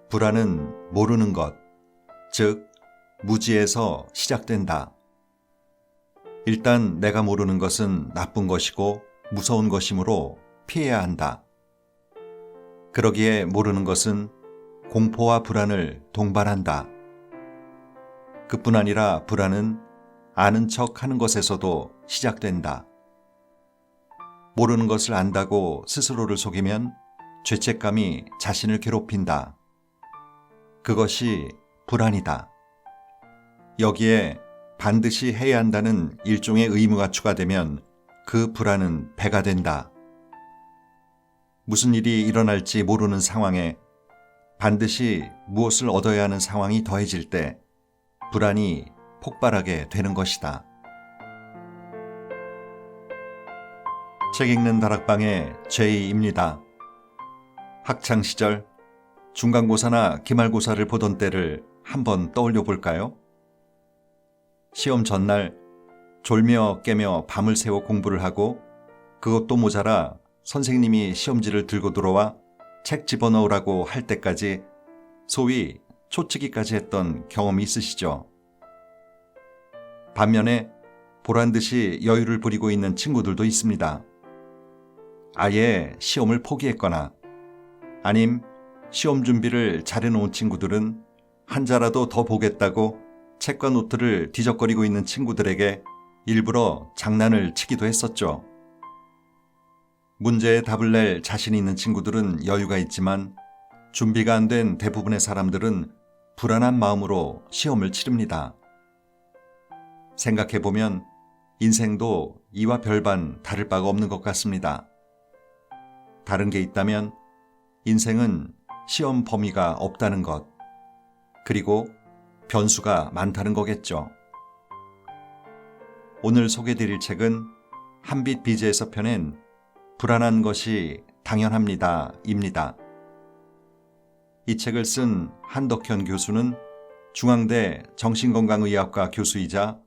불안은 모르는 것, 즉 무지에서 시작된다. 일단 내가 모르는 것은 나쁜 것이고 무서운 것이므로 피해야 한다. 그러기에 모르는 것은 공포와 불안을 동반한다. 그뿐 아니라 불안은 아는 척 하는 것에서도 시작된다. 모르는 것을 안다고 스스로를 속이면 죄책감이 자신을 괴롭힌다. 그것이 불안이다. 여기에 반드시 해야 한다는 일종의 의무가 추가되면 그 불안은 배가 된다. 무슨 일이 일어날지 모르는 상황에 반드시 무엇을 얻어야 하는 상황이 더해질 때 불안이 폭발하게 되는 것이다. 책 읽는 다락방의 제이입니다. 학창시절 중간고사나 기말고사를 보던 때를 한번 떠올려 볼까요? 시험 전날 졸며 깨며 밤을 새워 공부를 하고 그것도 모자라 선생님이 시험지를 들고 들어와 책 집어넣으라고 할 때까지 소위 초치기까지 했던 경험이 있으시죠? 반면에 보란듯이 여유를 부리고 있는 친구들도 있습니다. 아예 시험을 포기했거나 아님 시험 준비를 잘해놓은 친구들은 한자라도 더 보겠다고 책과 노트를 뒤적거리고 있는 친구들에게 일부러 장난을 치기도 했었죠. 문제에 답을 낼 자신이 있는 친구들은 여유가 있지만 준비가 안 된 대부분의 사람들은 불안한 마음으로 시험을 치릅니다. 생각해보면 인생도 이와 별반 다를 바가 없는 것 같습니다. 다른 게 있다면 인생은 시험 범위가 없다는 것, 그리고 변수가 많다는 거겠죠. 오늘 소개드릴 책은 한빛 비즈에서 펴낸 불안한 것이 당연합니다 입니다. 이 책을 쓴 한덕현 교수는 중앙대 정신건강의학과 교수이자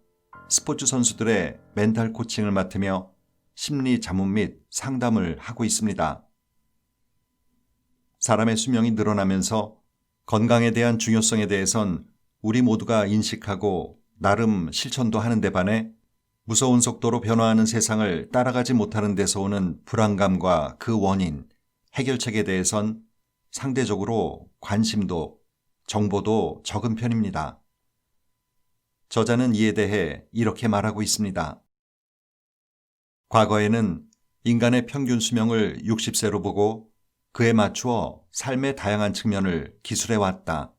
스포츠 선수들의 멘탈 코칭을 맡으며 심리 자문 및 상담을 하고 있습니다. 사람의 수명이 늘어나면서 건강에 대한 중요성에 대해선 우리 모두가 인식하고 나름 실천도 하는데 반해 무서운 속도로 변화하는 세상을 따라가지 못하는 데서 오는 불안감과 그 원인, 해결책에 대해선 상대적으로 관심도 정보도 적은 편입니다. 저자는 이에 대해 이렇게 말하고 있습니다. 과거에는 인간의 평균 수명을 60세로 보고 그에 맞추어 삶의 다양한 측면을 기술해 왔다.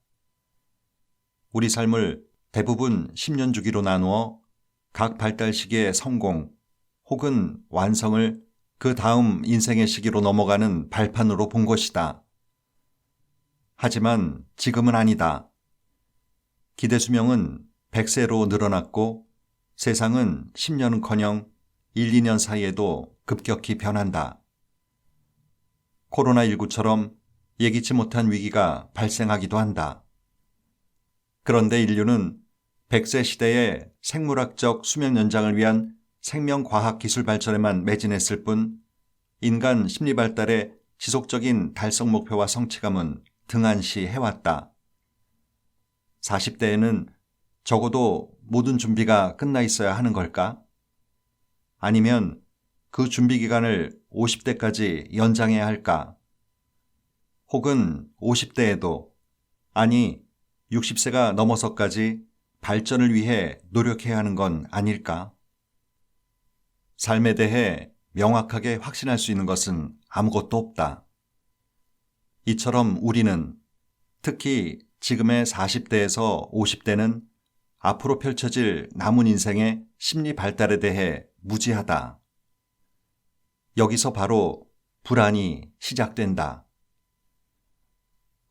우리 삶을 대부분 10년 주기로 나누어 각 발달 시기의 성공 혹은 완성을 그 다음 인생의 시기로 넘어가는 발판으로 본 것이다. 하지만 지금은 아니다. 기대 수명은 100세로 늘어났고 세상은 10년은커녕 1, 2년 사이에도 급격히 변한다. 코로나19처럼 예기치 못한 위기가 발생하기도 한다. 그런데 인류는 100세 시대의 생물학적 수명 연장을 위한 생명과학 기술 발전에만 매진했을 뿐 인간 심리 발달의 지속적인 달성 목표와 성취감은 등한시 해왔다. 40대에는 적어도 모든 준비가 끝나 있어야 하는 걸까? 아니면 그 준비 기간을 50대까지 연장해야 할까? 혹은 50대에도, 아니 60세가 넘어서까지 발전을 위해 노력해야 하는 건 아닐까? 삶에 대해 명확하게 확신할 수 있는 것은 아무것도 없다. 이처럼 우리는 특히 지금의 40대에서 50대는 앞으로 펼쳐질 남은 인생의 심리 발달에 대해 무지하다. 여기서 바로 불안이 시작된다.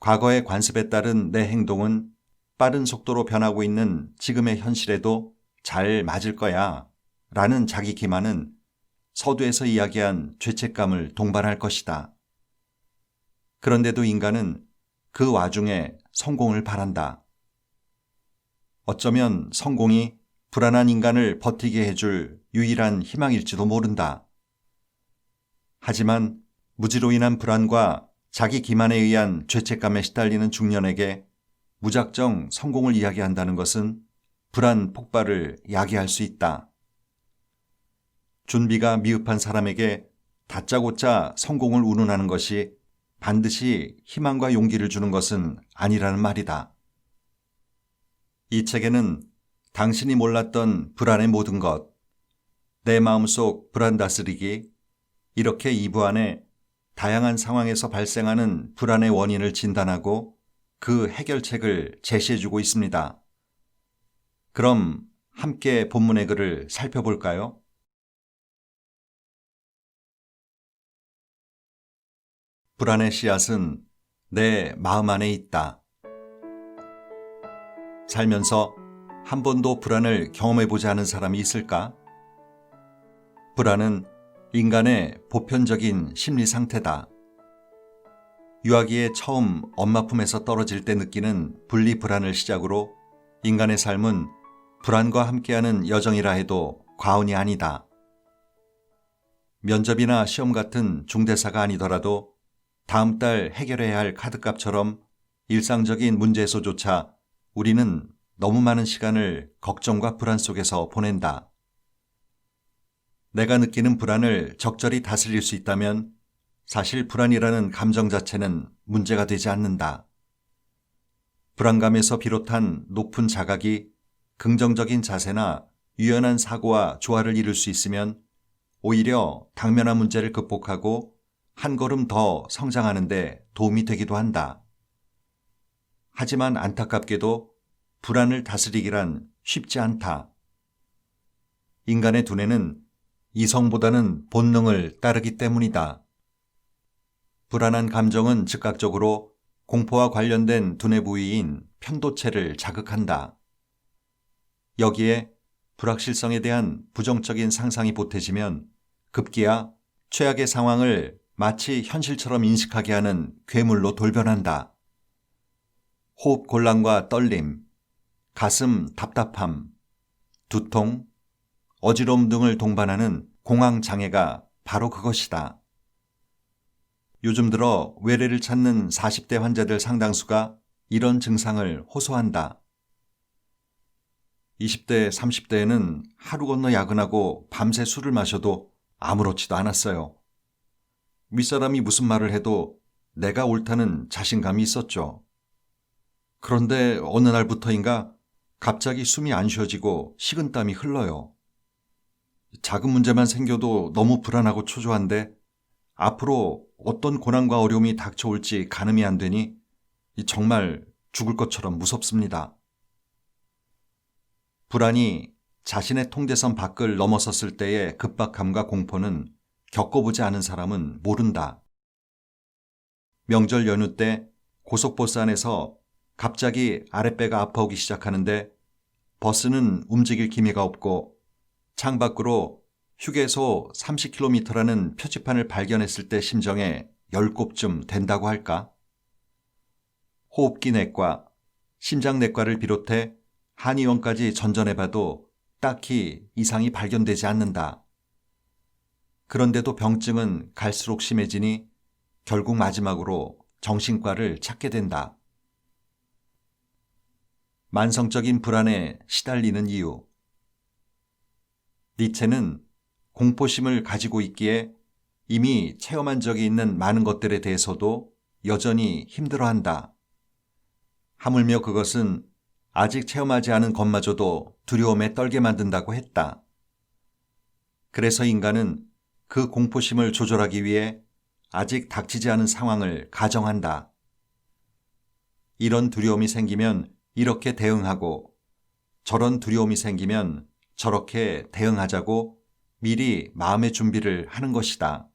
과거의 관습에 따른 내 행동은 빠른 속도로 변하고 있는 지금의 현실에도 잘 맞을 거야 라는 자기 기만은 서두에서 이야기한 죄책감을 동반할 것이다. 그런데도 인간은 그 와중에 성공을 바란다. 어쩌면 성공이 불안한 인간을 버티게 해줄 유일한 희망일지도 모른다. 하지만 무지로 인한 불안과 자기 기만에 의한 죄책감에 시달리는 중년에게 무작정 성공을 이야기한다는 것은 불안 폭발을 야기할 수 있다. 준비가 미흡한 사람에게 다짜고짜 성공을 운운하는 것이 반드시 희망과 용기를 주는 것은 아니라는 말이다. 이 책에는 당신이 몰랐던 불안의 모든 것, 내 마음속 불안 다스리기, 이렇게 2부 안에 다양한 상황에서 발생하는 불안의 원인을 진단하고 그 해결책을 제시해주고 있습니다. 그럼 함께 본문의 글을 살펴볼까요? 불안의 씨앗은 내 마음 안에 있다. 살면서 한 번도 불안을 경험해보지 않은 사람이 있을까? 불안은 인간의 보편적인 심리 상태다. 유아기에 처음 엄마 품에서 떨어질 때 느끼는 분리 불안을 시작으로 인간의 삶은 불안과 함께하는 여정이라 해도 과언이 아니다. 면접이나 시험 같은 중대사가 아니더라도 다음 달 해결해야 할 카드값처럼 일상적인 문제에서조차 우리는 너무 많은 시간을 걱정과 불안 속에서 보낸다. 내가 느끼는 불안을 적절히 다스릴 수 있다면 사실 불안이라는 감정 자체는 문제가 되지 않는다. 불안감에서 비롯한 높은 자각이 긍정적인 자세나 유연한 사고와 조화를 이룰 수 있으면 오히려 당면한 문제를 극복하고 한 걸음 더 성장하는 데 도움이 되기도 한다. 하지만 안타깝게도 불안을 다스리기란 쉽지 않다. 인간의 두뇌는 이성보다는 본능을 따르기 때문이다. 불안한 감정은 즉각적으로 공포와 관련된 두뇌 부위인 편도체를 자극한다. 여기에 불확실성에 대한 부정적인 상상이 보태지면 급기야 최악의 상황을 마치 현실처럼 인식하게 하는 괴물로 돌변한다. 호흡 곤란과 떨림, 가슴 답답함, 두통, 어지러움 등을 동반하는 공황장애가 바로 그것이다. 요즘 들어 외래를 찾는 40대 환자들 상당수가 이런 증상을 호소한다. 20대, 30대에는 하루 건너 야근하고 밤새 술을 마셔도 아무렇지도 않았어요. 윗사람이 무슨 말을 해도 내가 옳다는 자신감이 있었죠. 그런데 어느 날부터인가 갑자기 숨이 안 쉬어지고 식은땀이 흘러요. 작은 문제만 생겨도 너무 불안하고 초조한데 앞으로 어떤 고난과 어려움이 닥쳐올지 가늠이 안 되니 정말 죽을 것처럼 무섭습니다. 불안이 자신의 통제선 밖을 넘어섰을 때의 급박함과 공포는 겪어보지 않은 사람은 모른다. 명절 연휴 때 고속버스 안에서 갑자기 아랫배가 아파오기 시작하는데 버스는 움직일 기미가 없고 창밖으로 휴게소 30km라는 표지판을 발견했을 때 심정에 10곱쯤 된다고 할까? 호흡기 내과, 심장내과를 비롯해 한의원까지 전전해봐도 딱히 이상이 발견되지 않는다. 그런데도 병증은 갈수록 심해지니 결국 마지막으로 정신과를 찾게 된다. 만성적인 불안에 시달리는 이유. 니체는 공포심을 가지고 있기에 이미 체험한 적이 있는 많은 것들에 대해서도 여전히 힘들어한다. 하물며 그것은 아직 체험하지 않은 것마저도 두려움에 떨게 만든다고 했다. 그래서 인간은 그 공포심을 조절하기 위해 아직 닥치지 않은 상황을 가정한다. 이런 두려움이 생기면 이렇게 대응하고 저런 두려움이 생기면 저렇게 대응하자고 미리 마음의 준비를 하는 것이다.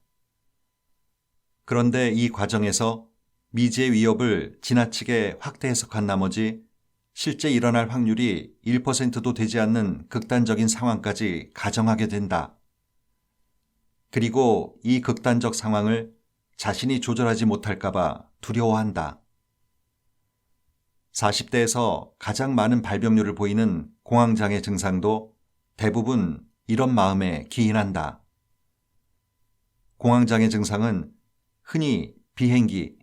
그런데 이 과정에서 미지의 위협을 지나치게 확대 해석한 나머지 실제 일어날 확률이 1%도 되지 않는 극단적인 상황까지 가정하게 된다. 그리고 이 극단적 상황을 자신이 조절하지 못할까봐 두려워한다. 40대에서 가장 많은 발병률을 보이는 공황장애 증상도 대부분 이런 마음에 기인한다. 공황장애 증상은 흔히 비행기,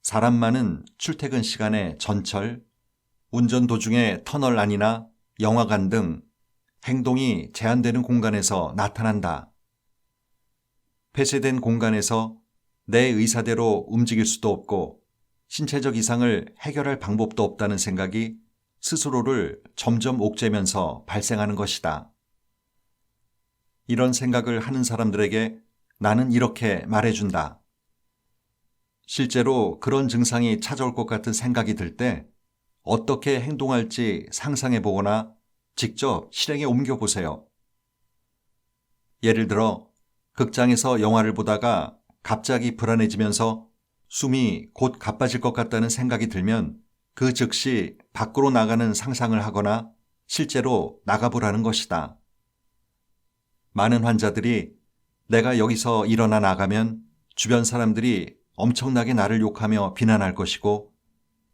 사람 많은 출퇴근 시간에 전철, 운전 도중에 터널 안이나 영화관 등 행동이 제한되는 공간에서 나타난다. 폐쇄된 공간에서 내 의사대로 움직일 수도 없고 신체적 이상을 해결할 방법도 없다는 생각이 스스로를 점점 옥죄면서 발생하는 것이다. 이런 생각을 하는 사람들에게 나는 이렇게 말해준다. 실제로 그런 증상이 찾아올 것 같은 생각이 들 때 어떻게 행동할지 상상해 보거나 직접 실행에 옮겨보세요. 예를 들어 극장에서 영화를 보다가 갑자기 불안해지면서 숨이 곧 가빠질 것 같다는 생각이 들면 그 즉시 밖으로 나가는 상상을 하거나 실제로 나가보라는 것이다. 많은 환자들이 내가 여기서 일어나 나가면 주변 사람들이 엄청나게 나를 욕하며 비난할 것이고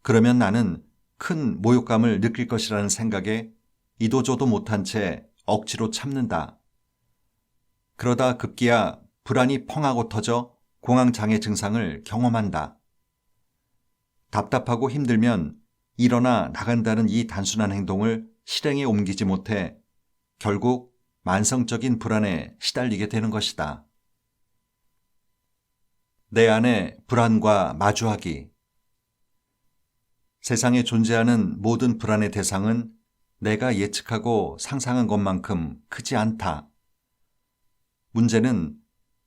그러면 나는 큰 모욕감을 느낄 것이라는 생각에 이도저도 못한 채 억지로 참는다. 그러다 급기야 불안이 펑하고 터져 공황장애 증상을 경험한다. 답답하고 힘들면 일어나 나간다는 이 단순한 행동을 실행에 옮기지 못해 결국 만성적인 불안에 시달리게 되는 것이다. 내 안의 불안과 마주하기. 세상에 존재하는 모든 불안의 대상은 내가 예측하고 상상한 것만큼 크지 않다. 문제는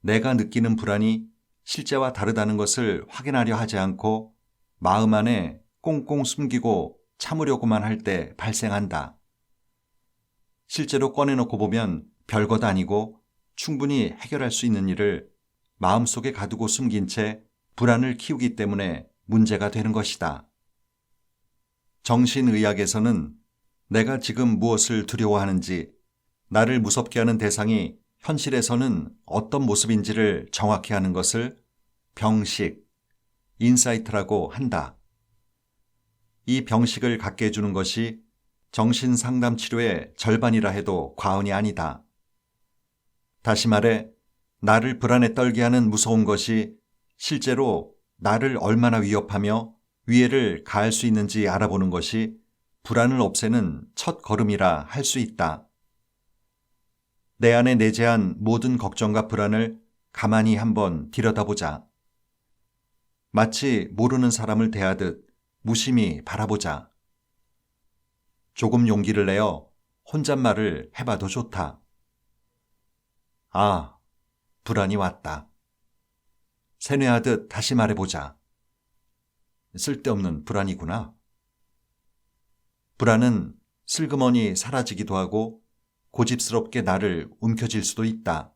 내가 느끼는 불안이 실제와 다르다는 것을 확인하려 하지 않고 마음 안에 꽁꽁 숨기고 참으려고만 할 때 발생한다. 실제로 꺼내놓고 보면 별것 아니고 충분히 해결할 수 있는 일을 마음속에 가두고 숨긴 채 불안을 키우기 때문에 문제가 되는 것이다. 정신의학에서는 내가 지금 무엇을 두려워하는지, 나를 무섭게 하는 대상이 현실에서는 어떤 모습인지를 정확히 하는 것을 병식, 인사이트라고 한다. 이 병식을 갖게 해주는 것이 정신상담치료의 절반이라 해도 과언이 아니다. 다시 말해 나를 불안에 떨게 하는 무서운 것이 실제로 나를 얼마나 위협하며 위해를 가할 수 있는지 알아보는 것이 불안을 없애는 첫 걸음이라 할 수 있다. 내 안에 내재한 모든 걱정과 불안을 가만히 한번 들여다보자. 마치 모르는 사람을 대하듯 무심히 바라보자. 조금 용기를 내어 혼잣말을 해봐도 좋다. 아, 불안이 왔다. 세뇌하듯 다시 말해보자. 쓸데없는 불안이구나. 불안은 슬그머니 사라지기도 하고 고집스럽게 나를 움켜쥘 수도 있다.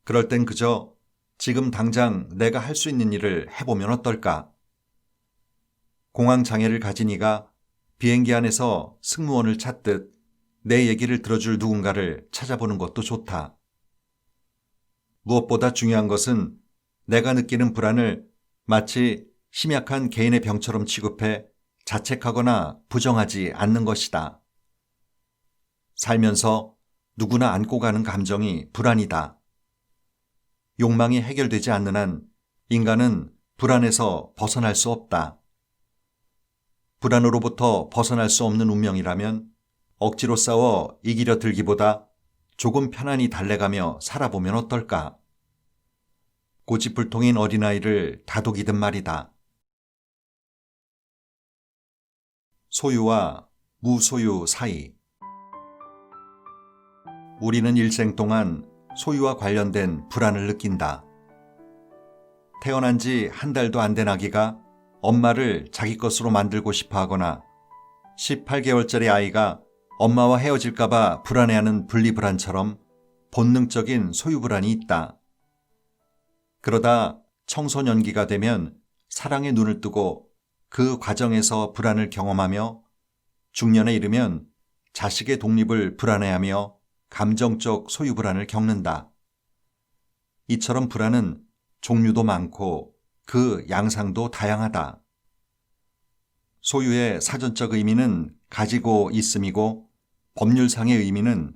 그럴 땐 그저 지금 당장 내가 할 수 있는 일을 해보면 어떨까? 공황장애를 가진 이가 비행기 안에서 승무원을 찾듯 내 얘기를 들어줄 누군가를 찾아보는 것도 좋다. 무엇보다 중요한 것은 내가 느끼는 불안을 마치 심약한 개인의 병처럼 취급해 자책하거나 부정하지 않는 것이다. 살면서 누구나 안고 가는 감정이 불안이다. 욕망이 해결되지 않는 한 인간은 불안에서 벗어날 수 없다. 불안으로부터 벗어날 수 없는 운명이라면 억지로 싸워 이기려 들기보다 조금 편안히 달래가며 살아보면 어떨까? 고집불통인 어린아이를 다독이듯 말이다. 소유와 무소유 사이. 우리는 일생 동안 소유와 관련된 불안을 느낀다. 태어난 지 한 달도 안 된 아기가 엄마를 자기 것으로 만들고 싶어 하거나 18개월짜리 아이가 엄마와 헤어질까봐 불안해하는 분리불안처럼 본능적인 소유 불안이 있다. 그러다 청소년기가 되면 사랑의 눈을 뜨고 그 과정에서 불안을 경험하며 중년에 이르면 자식의 독립을 불안해하며 감정적 소유 불안을 겪는다. 이처럼 불안은 종류도 많고 그 양상도 다양하다. 소유의 사전적 의미는 가지고 있음이고 법률상의 의미는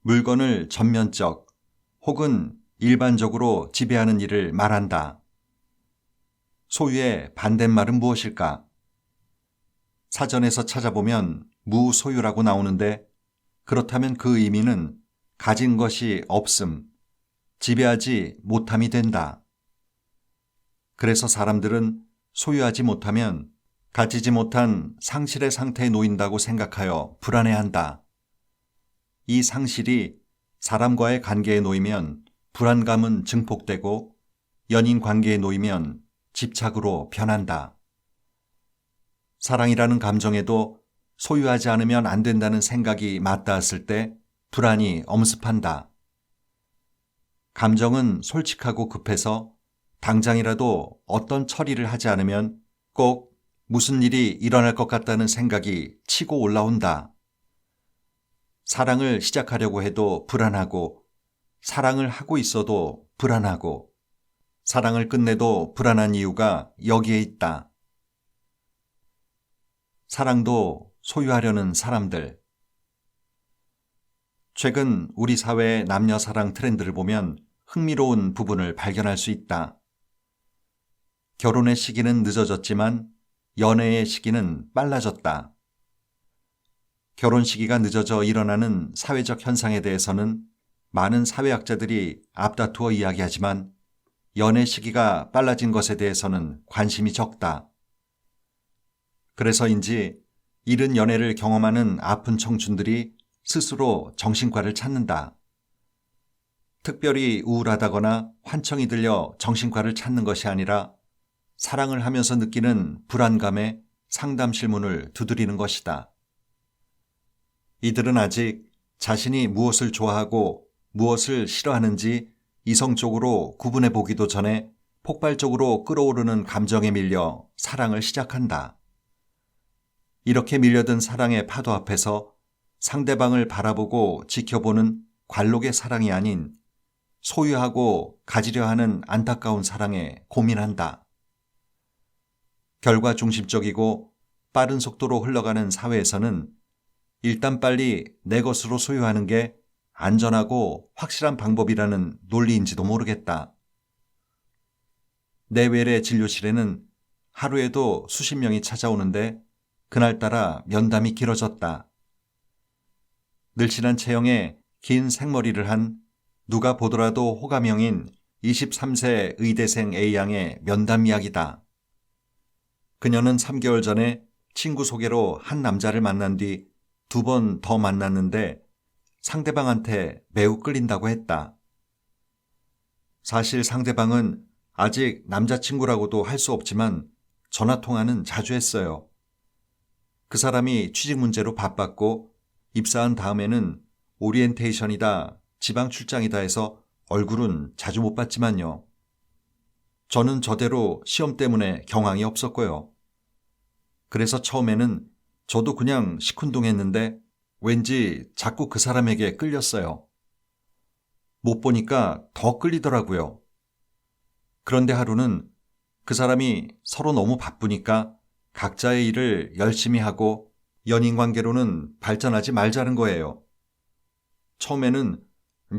물건을 전면적 혹은 일반적으로 지배하는 일을 말한다. 소유의 반대말은 무엇일까? 사전에서 찾아보면 무소유라고 나오는데 그렇다면 그 의미는 가진 것이 없음, 지배하지 못함이 된다. 그래서 사람들은 소유하지 못하면 가지지 못한 상실의 상태에 놓인다고 생각하여 불안해한다. 이 상실이 사람과의 관계에 놓이면 불안감은 증폭되고 연인 관계에 놓이면 집착으로 변한다. 사랑이라는 감정에도 소유하지 않으면 안 된다는 생각이 맞닿았을 때 불안이 엄습한다. 감정은 솔직하고 급해서 당장이라도 어떤 처리를 하지 않으면 꼭 무슨 일이 일어날 것 같다는 생각이 치고 올라온다. 사랑을 시작하려고 해도 불안하고, 사랑을 하고 있어도 불안하고, 사랑을 끝내도 불안한 이유가 여기에 있다. 사랑도 소유하려는 사람들. 최근 우리 사회의 남녀 사랑 트렌드를 보면 흥미로운 부분을 발견할 수 있다. 결혼의 시기는 늦어졌지만 연애의 시기는 빨라졌다. 결혼 시기가 늦어져 일어나는 사회적 현상에 대해서는 많은 사회학자들이 앞다투어 이야기하지만 연애 시기가 빨라진 것에 대해서는 관심이 적다. 그래서인지 이른 연애를 경험하는 아픈 청춘들이 스스로 정신과를 찾는다. 특별히 우울하다거나 환청이 들려 정신과를 찾는 것이 아니라 사랑을 하면서 느끼는 불안감에 상담실문을 두드리는 것이다. 이들은 아직 자신이 무엇을 좋아하고 무엇을 싫어하는지 이성적으로 구분해 보기도 전에 폭발적으로 끌어오르는 감정에 밀려 사랑을 시작한다. 이렇게 밀려든 사랑의 파도 앞에서 상대방을 바라보고 지켜보는 관록의 사랑이 아닌 소유하고 가지려 하는 안타까운 사랑에 고민한다. 결과 중심적이고 빠른 속도로 흘러가는 사회에서는 일단 빨리 내 것으로 소유하는 게 안전하고 확실한 방법이라는 논리인지도 모르겠다. 내외의 진료실에는 하루에도 수십 명이 찾아오는데 그날따라 면담이 길어졌다. 늘씬한 체형에 긴 생머리를 한 누가 보더라도 호감형인 23세 의대생 A양의 면담 이야기다. 그녀는 3개월 전에 친구 소개로 한 남자를 만난 뒤 2번 더 만났는데 상대방한테 매우 끌린다고 했다. 사실 상대방은 아직 남자친구라고도 할 수 없지만 전화통화는 자주 했어요. 그 사람이 취직 문제로 바빴고 입사한 다음에는 오리엔테이션이다, 지방 출장이다 해서 얼굴은 자주 못 봤지만요. 저는 저대로 시험 때문에 경황이 없었고요. 그래서 처음에는 저도 그냥 시큰둥했는데 왠지 자꾸 그 사람에게 끌렸어요. 못 보니까 더 끌리더라고요. 그런데 하루는 그 사람이 서로 너무 바쁘니까 각자의 일을 열심히 하고 연인 관계로는 발전하지 말자는 거예요. 처음에는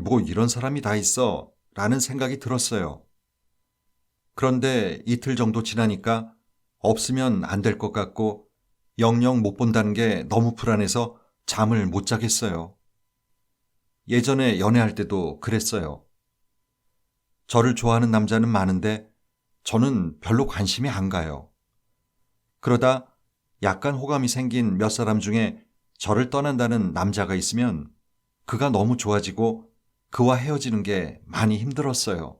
뭐 이런 사람이 다 있어 라는 생각이 들었어요. 그런데 이틀 정도 지나니까 없으면 안 될 것 같고 영영 못 본다는 게 너무 불안해서 잠을 못 자겠어요. 예전에 연애할 때도 그랬어요. 저를 좋아하는 남자는 많은데 저는 별로 관심이 안 가요. 그러다 약간 호감이 생긴 몇 사람 중에 저를 떠난다는 남자가 있으면 그가 너무 좋아지고 그와 헤어지는 게 많이 힘들었어요.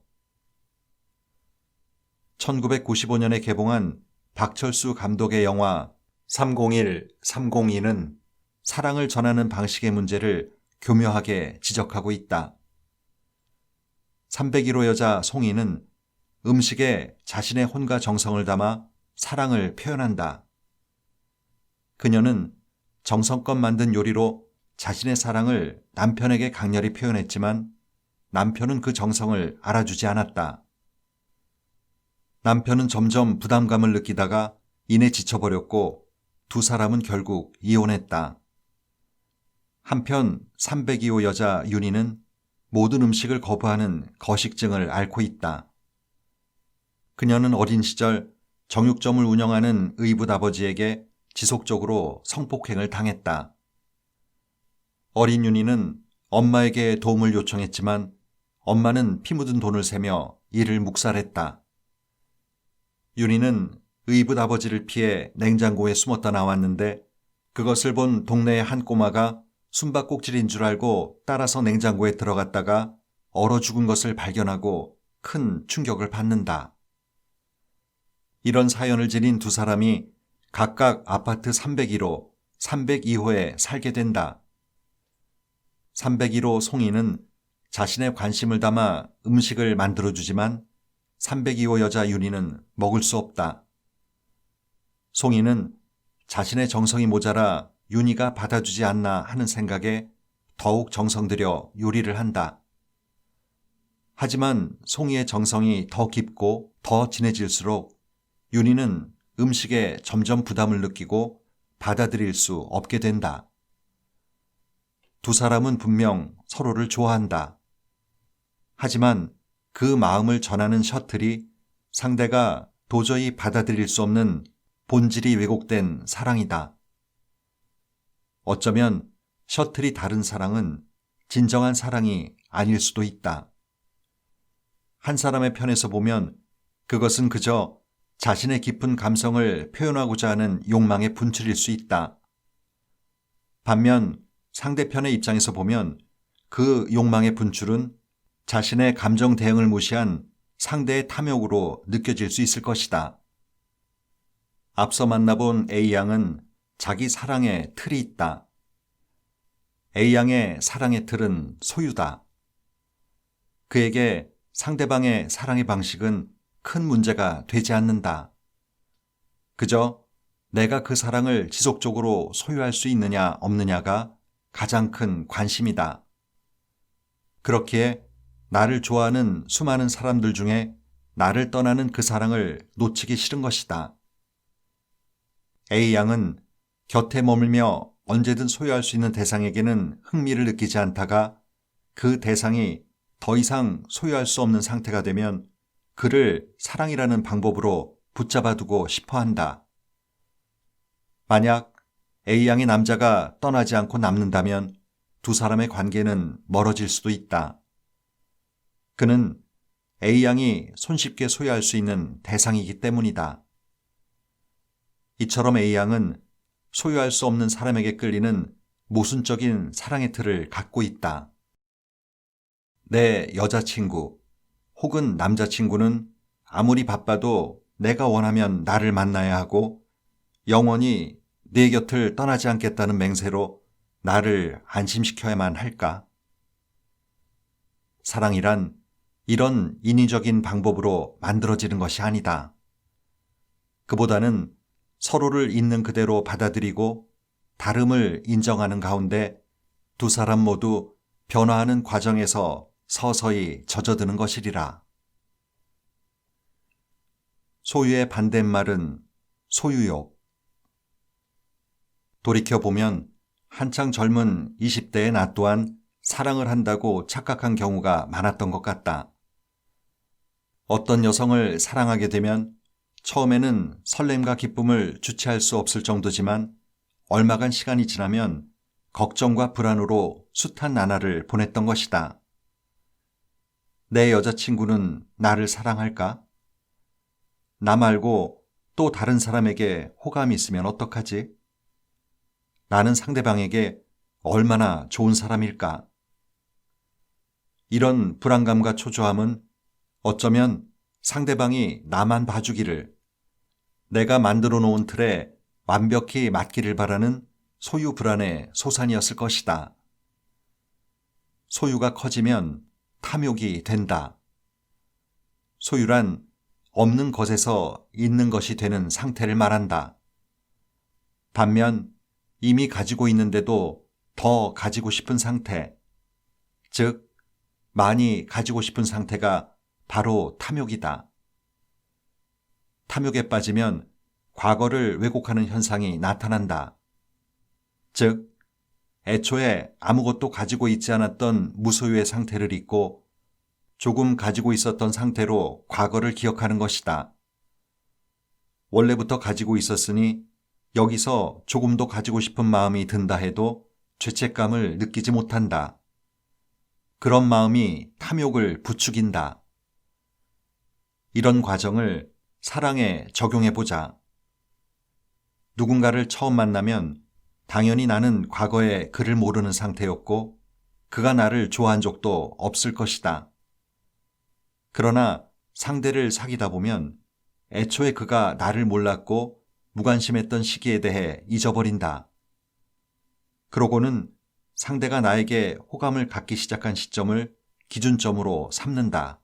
1995년에 개봉한 박철수 감독의 영화 301, 302는 사랑을 전하는 방식의 문제를 교묘하게 지적하고 있다. 301호 여자 송이는 음식에 자신의 혼과 정성을 담아 사랑을 표현한다. 그녀는 정성껏 만든 요리로 자신의 사랑을 남편에게 강렬히 표현했지만 남편은 그 정성을 알아주지 않았다. 남편은 점점 부담감을 느끼다가 이내 지쳐버렸고 두 사람은 결국 이혼했다. 한편 302호 여자 윤희는 모든 음식을 거부하는 거식증을 앓고 있다. 그녀는 어린 시절 정육점을 운영하는 의붓 아버지에게 지속적으로 성폭행을 당했다. 어린 윤희는 엄마에게 도움을 요청했지만 엄마는 피 묻은 돈을 세며 이를 묵살했다. 윤희는 의붓 아버지를 피해 냉장고에 숨었다 나왔는데 그것을 본 동네의 한 꼬마가 숨바꼭질인 줄 알고 따라서 냉장고에 들어갔다가 얼어 죽은 것을 발견하고 큰 충격을 받는다. 이런 사연을 지닌 두 사람이 각각 아파트 301호, 302호에 살게 된다. 301호 송이는 자신의 관심을 담아 음식을 만들어주지만 302호 여자 윤희는 먹을 수 없다. 송이는 자신의 정성이 모자라 윤희가 받아주지 않나 하는 생각에 더욱 정성 들여 요리를 한다. 하지만 송이의 정성이 더 깊고 더 진해질수록 윤희는 음식에 점점 부담을 느끼고 받아들일 수 없게 된다. 두 사람은 분명 서로를 좋아한다. 하지만 그 마음을 전하는 셔틀이 상대가 도저히 받아들일 수 없는 본질이 왜곡된 사랑이다. 어쩌면 셔틀이 다른 사랑은 진정한 사랑이 아닐 수도 있다. 한 사람의 편에서 보면 그것은 그저 자신의 깊은 감성을 표현하고자 하는 욕망의 분출일 수 있다. 반면 상대편의 입장에서 보면 그 욕망의 분출은 자신의 감정 대응을 무시한 상대의 탐욕으로 느껴질 수 있을 것이다. 앞서 만나본 A양은 자기 사랑의 틀이 있다. A양의 사랑의 틀은 소유다. 그에게 상대방의 사랑의 방식은 큰 문제가 되지 않는다. 그저 내가 그 사랑을 지속적으로 소유할 수 있느냐 없느냐가 가장 큰 관심이다. 그렇기에 나를 좋아하는 수많은 사람들 중에 나를 떠나는 그 사랑을 놓치기 싫은 것이다. A양은 곁에 머물며 언제든 소유할 수 있는 대상에게는 흥미를 느끼지 않다가 그 대상이 더 이상 소유할 수 없는 상태가 되면 그를 사랑이라는 방법으로 붙잡아두고 싶어 한다. 만약 A양의 남자가 떠나지 않고 남는다면 두 사람의 관계는 멀어질 수도 있다. 그는 A양이 손쉽게 소유할 수 있는 대상이기 때문이다. 이처럼 A양은 소유할 수 없는 사람에게 끌리는 모순적인 사랑의 틀을 갖고 있다. 내 여자친구 혹은 남자친구는 아무리 바빠도 내가 원하면 나를 만나야 하고 영원히 내 곁을 떠나지 않겠다는 맹세로 나를 안심시켜야만 할까? 사랑이란 이런 인위적인 방법으로 만들어지는 것이 아니다. 그보다는 서로를 있는 그대로 받아들이고 다름을 인정하는 가운데 두 사람 모두 변화하는 과정에서 서서히 젖어드는 것이리라. 소유의 반대말은 소유욕. 돌이켜보면 한창 젊은 20대의 나 또한 사랑을 한다고 착각한 경우가 많았던 것 같다. 어떤 여성을 사랑하게 되면 처음에는 설렘과 기쁨을 주체할 수 없을 정도지만 얼마간 시간이 지나면 걱정과 불안으로 숱한 나날을 보냈던 것이다. 내 여자친구는 나를 사랑할까? 나 말고 또 다른 사람에게 호감이 있으면 어떡하지? 나는 상대방에게 얼마나 좋은 사람일까? 이런 불안감과 초조함은 어쩌면 상대방이 나만 봐주기를, 내가 만들어 놓은 틀에 완벽히 맞기를 바라는 소유 불안의 소산이었을 것이다. 소유가 커지면 탐욕이 된다. 소유란 없는 것에서 있는 것이 되는 상태를 말한다. 반면 이미 가지고 있는데도 더 가지고 싶은 상태, 즉 많이 가지고 싶은 상태가 바로 탐욕이다. 탐욕에 빠지면 과거를 왜곡하는 현상이 나타난다. 즉, 애초에 아무것도 가지고 있지 않았던 무소유의 상태를 잊고 조금 가지고 있었던 상태로 과거를 기억하는 것이다. 원래부터 가지고 있었으니 여기서 조금도 가지고 싶은 마음이 든다 해도 죄책감을 느끼지 못한다. 그런 마음이 탐욕을 부추긴다. 이런 과정을 사랑에 적용해보자. 누군가를 처음 만나면 당연히 나는 과거에 그를 모르는 상태였고 그가 나를 좋아한 적도 없을 것이다. 그러나 상대를 사귀다 보면 애초에 그가 나를 몰랐고 무관심했던 시기에 대해 잊어버린다. 그러고는 상대가 나에게 호감을 갖기 시작한 시점을 기준점으로 삼는다.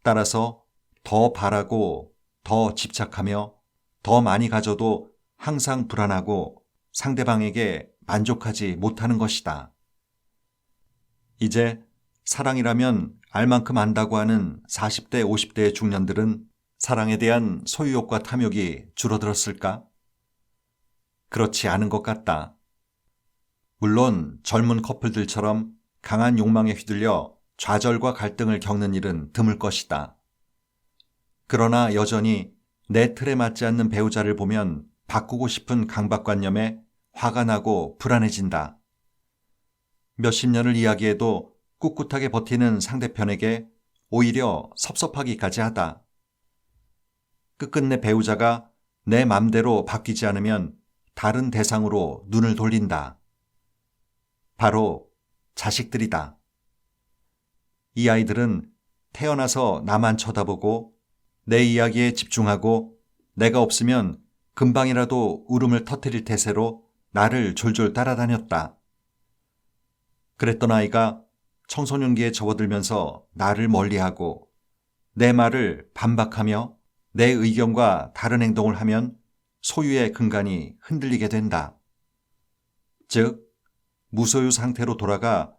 따라서 더 바라고 더 집착하며 더 많이 가져도 항상 불안하고 상대방에게 만족하지 못하는 것이다. 이제 사랑이라면 알만큼 안다고 하는 40대, 50대의 중년들은 사랑에 대한 소유욕과 탐욕이 줄어들었을까? 그렇지 않은 것 같다. 물론 젊은 커플들처럼 강한 욕망에 휘둘려 좌절과 갈등을 겪는 일은 드물 것이다. 그러나 여전히 내 틀에 맞지 않는 배우자를 보면 바꾸고 싶은 강박관념에 화가 나고 불안해진다. 몇십 년을 이야기해도 꿋꿋하게 버티는 상대편에게 오히려 섭섭하기까지 하다. 끝끝내 배우자가 내 맘대로 바뀌지 않으면 다른 대상으로 눈을 돌린다. 바로 자식들이다. 이 아이들은 태어나서 나만 쳐다보고 내 이야기에 집중하고 내가 없으면 금방이라도 울음을 터뜨릴 태세로 나를 졸졸 따라다녔다. 그랬던 아이가 청소년기에 접어들면서 나를 멀리하고 내 말을 반박하며 내 의견과 다른 행동을 하면 소유의 근간이 흔들리게 된다. 즉, 무소유 상태로 돌아가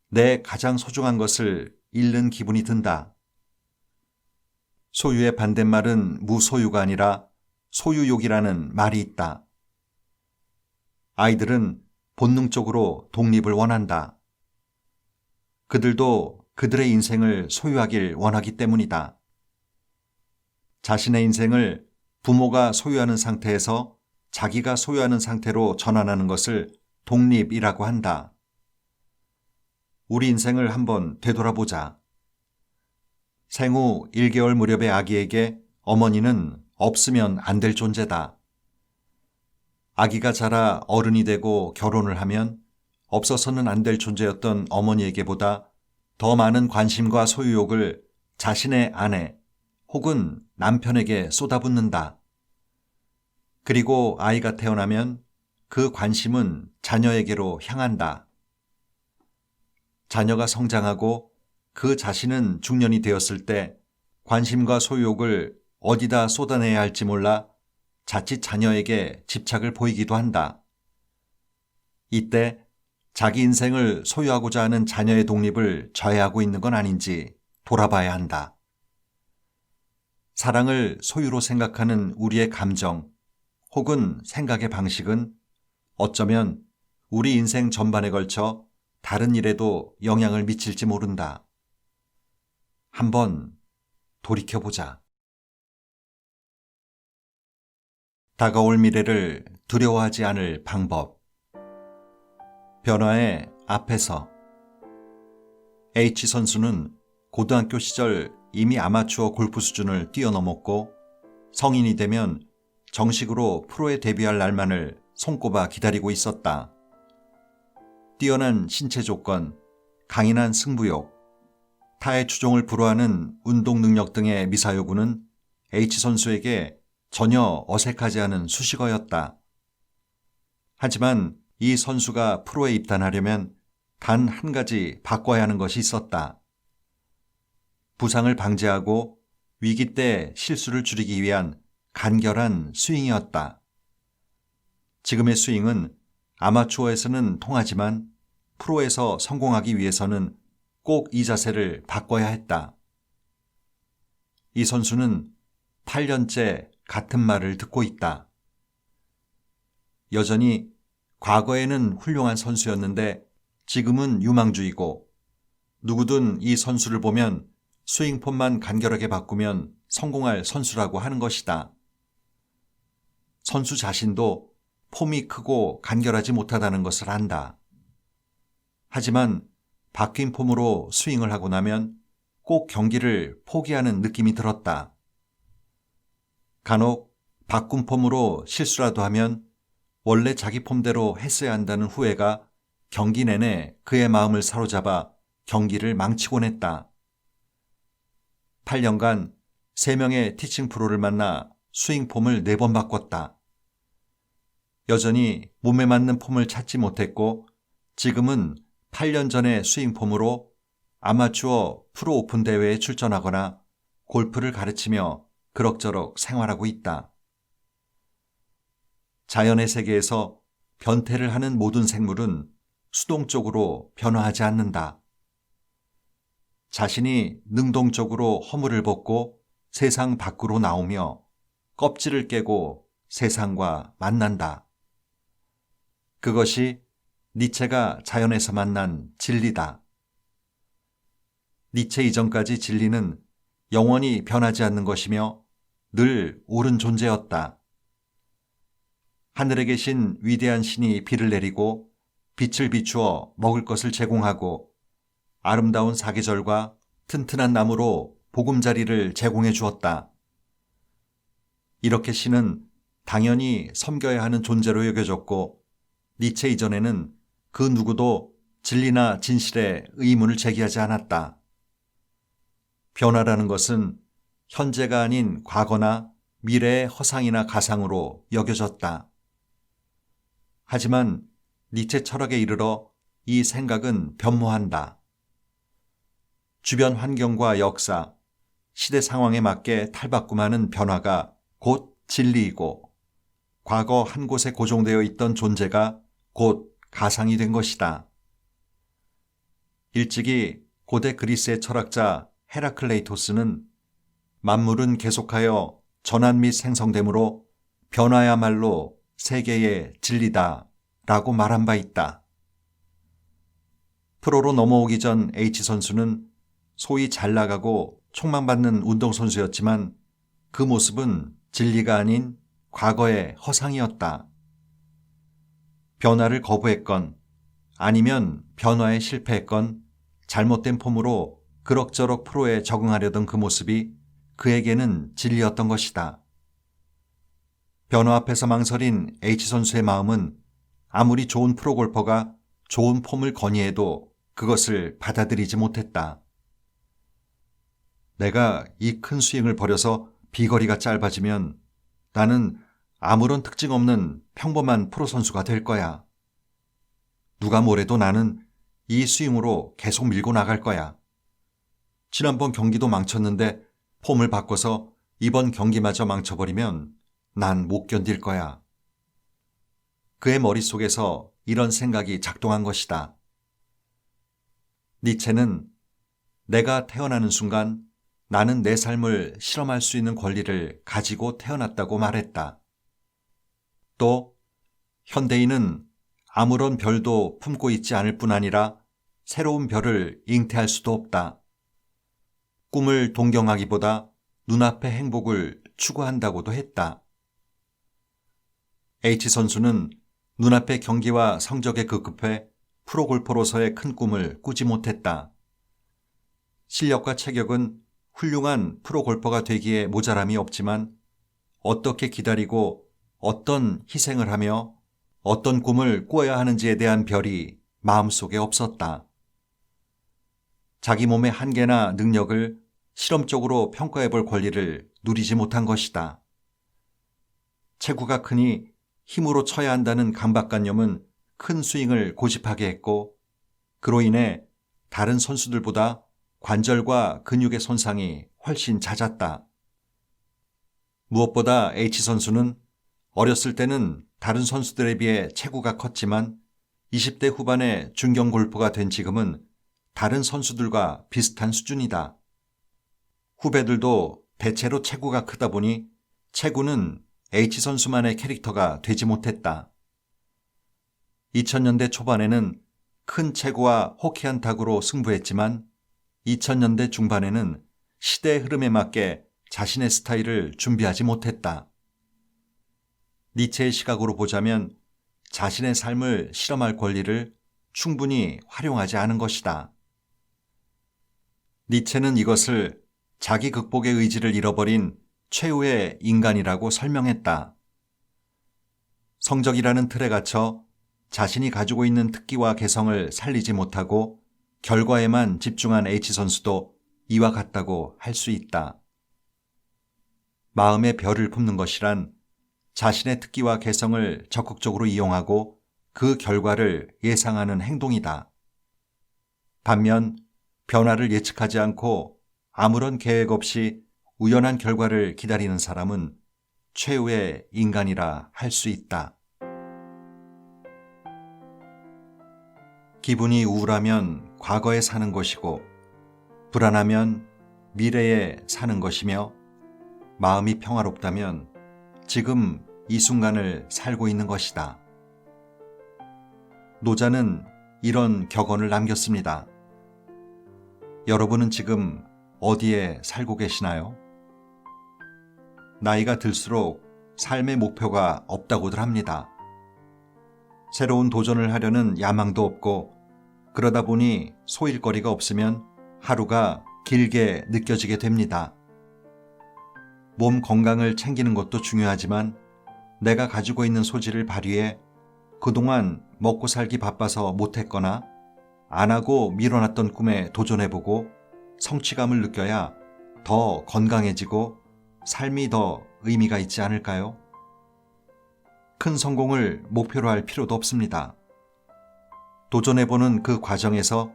내 가장 소중한 것을 잃는 기분이 든다. 소유의 반대말은 무소유가 아니라 소유욕이라는 말이 있다. 아이들은 본능적으로 독립을 원한다. 그들도 그들의 인생을 소유하길 원하기 때문이다. 자신의 인생을 부모가 소유하는 상태에서 자기가 소유하는 상태로 전환하는 것을 독립이라고 한다. 우리 인생을 한번 되돌아보자. 생후 1개월 무렵의 아기에게 어머니는 없으면 안 될 존재다. 아기가 자라 어른이 되고 결혼을 하면 없어서는 안 될 존재였던 어머니에게보다 더 많은 관심과 소유욕을 자신의 아내 혹은 남편에게 쏟아붓는다. 그리고 아이가 태어나면 그 관심은 자녀에게로 향한다. 자녀가 성장하고 그 자신은 중년이 되었을 때 관심과 소유욕을 어디다 쏟아내야 할지 몰라 자칫 자녀에게 집착을 보이기도 한다. 이때 자기 인생을 소유하고자 하는 자녀의 독립을 저해하고 있는 건 아닌지 돌아봐야 한다. 사랑을 소유로 생각하는 우리의 감정 혹은 생각의 방식은 어쩌면 우리 인생 전반에 걸쳐 다른 일에도 영향을 미칠지 모른다. 한번 돌이켜보자. 다가올 미래를 두려워하지 않을 방법. 변화의 앞에서. H 선수는 고등학교 시절 이미 아마추어 골프 수준을 뛰어넘었고 성인이 되면 정식으로 프로에 데뷔할 날만을 손꼽아 기다리고 있었다. 뛰어난 신체 조건, 강인한 승부욕, 타의 추종을 불허하는 운동 능력 등의 미사여구는 H 선수에게 전혀 어색하지 않은 수식어였다. 하지만 이 선수가 프로에 입단하려면 단 한 가지 바꿔야 하는 것이 있었다. 부상을 방지하고 위기 때 실수를 줄이기 위한 간결한 스윙이었다. 지금의 스윙은 아마추어에서는 통하지만 프로에서 성공하기 위해서는 꼭 이 자세를 바꿔야 했다. 이 선수는 8년째 같은 말을 듣고 있다. 여전히 과거에는 훌륭한 선수였는데 지금은 유망주이고 누구든 이 선수를 보면 스윙폼만 간결하게 바꾸면 성공할 선수라고 하는 것이다. 선수 자신도 폼이 크고 간결하지 못하다는 것을 안다. 하지만 바뀐 폼으로 스윙을 하고 나면 꼭 경기를 포기하는 느낌이 들었다. 간혹 바꾼 폼으로 실수라도 하면 원래 자기 폼대로 했어야 한다는 후회가 경기 내내 그의 마음을 사로잡아 경기를 망치곤 했다. 8년간 3명의 티칭 프로를 만나 스윙 폼을 4번 바꿨다. 여전히 몸에 맞는 폼을 찾지 못했고 지금은 8년 전의 스윙 폼으로 아마추어 프로 오픈 대회에 출전하거나 골프를 가르치며 그럭저럭 생활하고 있다. 자연의 세계에서 변태를 하는 모든 생물은 수동적으로 변화하지 않는다. 자신이 능동적으로 허물을 벗고 세상 밖으로 나오며 껍질을 깨고 세상과 만난다. 그것이 니체가 자연에서 만난 진리다. 니체 이전까지 진리는 영원히 변하지 않는 것이며 늘 옳은 존재였다. 하늘에 계신 위대한 신이 비를 내리고 빛을 비추어 먹을 것을 제공하고 아름다운 사계절과 튼튼한 나무로 보금자리를 제공해 주었다. 이렇게 신은 당연히 섬겨야 하는 존재로 여겨졌고 니체 이전에는 그 누구도 진리나 진실에 의문을 제기하지 않았다. 변화라는 것은 현재가 아닌 과거나 미래의 허상이나 가상으로 여겨졌다. 하지만 니체 철학에 이르러 이 생각은 변모한다. 주변 환경과 역사, 시대 상황에 맞게 탈바꿈하는 변화가 곧 진리이고 과거 한 곳에 고정되어 있던 존재가 곧 가상이 된 것이다. 일찍이 고대 그리스의 철학자 헤라클레이토스는 만물은 계속하여 전환 및 생성되므로 변화야말로 세계의 진리다 라고 말한 바 있다. 프로로 넘어오기 전 H선수는 소위 잘 나가고 촉망받는 운동선수였지만 그 모습은 진리가 아닌 과거의 허상이었다. 변화를 거부했건 아니면 변화에 실패했건 잘못된 폼으로 그럭저럭 프로에 적응하려던 그 모습이 그에게는 진리였던 것이다. 변화 앞에서 망설인 H선수의 마음은 아무리 좋은 프로골퍼가 좋은 폼을 건의해도 그것을 받아들이지 못했다. 내가 이 큰 스윙을 버려서 비거리가 짧아지면 나는 아무런 특징 없는 평범한 프로 선수가 될 거야. 누가 뭐래도 나는 이 스윙으로 계속 밀고 나갈 거야. 지난번 경기도 망쳤는데 폼을 바꿔서 이번 경기마저 망쳐버리면 난 못 견딜 거야. 그의 머릿속에서 이런 생각이 작동한 것이다. 니체는 내가 태어나는 순간 나는 내 삶을 실험할 수 있는 권리를 가지고 태어났다고 말했다. 또 현대인은 아무런 별도 품고 있지 않을 뿐 아니라 새로운 별을 잉태할 수도 없다. 꿈을 동경하기보다 눈앞의 행복을 추구한다고도 했다. H선수는 눈앞의 경기와 성적에 급급해 프로골퍼로서의 큰 꿈을 꾸지 못했다. 실력과 체격은 훌륭한 프로골퍼가 되기에 모자람이 없지만 어떻게 기다리고 어떤 희생을 하며 어떤 꿈을 꿔야 하는지에 대한 별이 마음속에 없었다. 자기 몸의 한계나 능력을 실험적으로 평가해 볼 권리를 누리지 못한 것이다. 체구가 크니 힘으로 쳐야 한다는 강박관념은 큰 스윙을 고집하게 했고 그로 인해 다른 선수들보다 관절과 근육의 손상이 훨씬 잦았다. 무엇보다 H선수는 어렸을 때는 다른 선수들에 비해 체구가 컸지만 20대 후반에 중견 골퍼가 된 지금은 다른 선수들과 비슷한 수준이다. 후배들도 대체로 체구가 크다 보니 체구는 H선수만의 캐릭터가 되지 못했다. 2000년대 초반에는 큰 체구와 호키한 타구로 승부했지만 2000년대 중반에는 시대의 흐름에 맞게 자신의 스타일을 준비하지 못했다. 니체의 시각으로 보자면 자신의 삶을 실험할 권리를 충분히 활용하지 않은 것이다. 니체는 이것을 자기 극복의 의지를 잃어버린 최후의 인간이라고 설명했다. 성적이라는 틀에 갇혀 자신이 가지고 있는 특기와 개성을 살리지 못하고 결과에만 집중한 H 선수도 이와 같다고 할 수 있다. 마음의 별을 품는 것이란 자신의 특기와 개성을 적극적으로 이용하고 그 결과를 예상하는 행동이다. 반면 변화를 예측하지 않고 아무런 계획 없이 우연한 결과를 기다리는 사람은 최후의 인간이라 할 수 있다. 기분이 우울하면 과거에 사는 것이고 불안하면 미래에 사는 것이며 마음이 평화롭다면 지금 이 순간을 살고 있는 것이다. 노자는 이런 격언을 남겼습니다. 여러분은 지금 어디에 살고 계시나요? 나이가 들수록 삶의 목표가 없다고들 합니다. 새로운 도전을 하려는 야망도 없고 그러다 보니 소일거리가 없으면 하루가 길게 느껴지게 됩니다. 몸 건강을 챙기는 것도 중요하지만 내가 가지고 있는 소질을 발휘해 그동안 먹고 살기 바빠서 못했거나 안 하고 미뤄놨던 꿈에 도전해보고 성취감을 느껴야 더 건강해지고 삶이 더 의미가 있지 않을까요? 큰 성공을 목표로 할 필요도 없습니다. 도전해보는 그 과정에서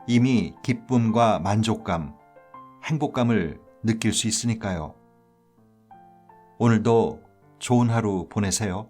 이미 기쁨과 만족감, 행복감을 느낄 수 있으니까요. 오늘도 좋은 하루 보내세요.